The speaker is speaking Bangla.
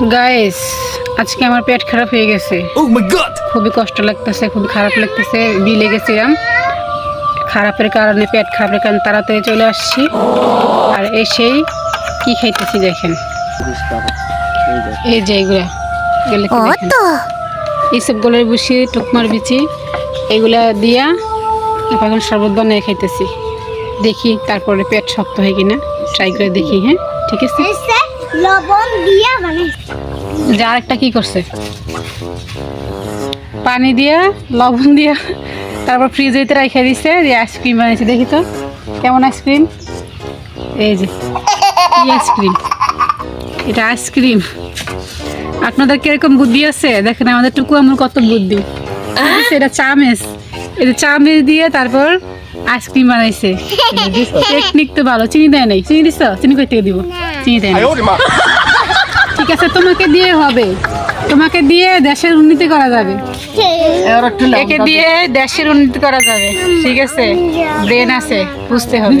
গাইস আজকে আমার পেট খারাপ হয়ে গেছে। খুবই কষ্ট লাগতেছে, খুবই খারাপ লাগতেছে। বিলে গেছিলাম, খারাপের কারণে, পেট খারাপের কারণে তাড়াতাড়ি চলে আসছি। আর এসেই কি খাইতেছি দেখেন, এই যে এগুলা এইসব গোলের বুসি, টুকমার বিচি, এগুলা দিয়া এখন শরবত বানিয়ে খাইতেছি। দেখি তারপরে পেট শক্ত হয় কিনা, ট্রাই করে দেখি। হ্যাঁ ঠিক আছে। লবণ দিয়া মানে যে আরেকটা কি করছে, পানি দিয়া লবণ দিয়া তারপর ফ্রিজে রেখে দিছে, যে আইসক্রিম বানিয়েছে। দেখি তো কেমন আইসক্রিম। এই যে আইসক্রিম, এটা আইসক্রিম। আপনাদের কিরকম বুদ্ধি আছে দেখেন, আমাদের টুকু আমার কত বুদ্ধি। এটা চামেচ, এটা চামেচ দিয়ে তারপর আইসক্রিম বানাইছে। টেকনিক তো ভালো। চিনি দেয় নাই, চিনি দিছ? চিনি কই থেকে দিব? চিনি দেয় নাই। ঠিক আছে, তোমাকে দিয়ে হবে, তোমাকে দিয়ে দেশের উন্নতি করা যাবে, একে দিয়ে দেশের উন্নতি করা যাবে। ঠিক আছে, ব্রেন আছে, বুঝতে হবে।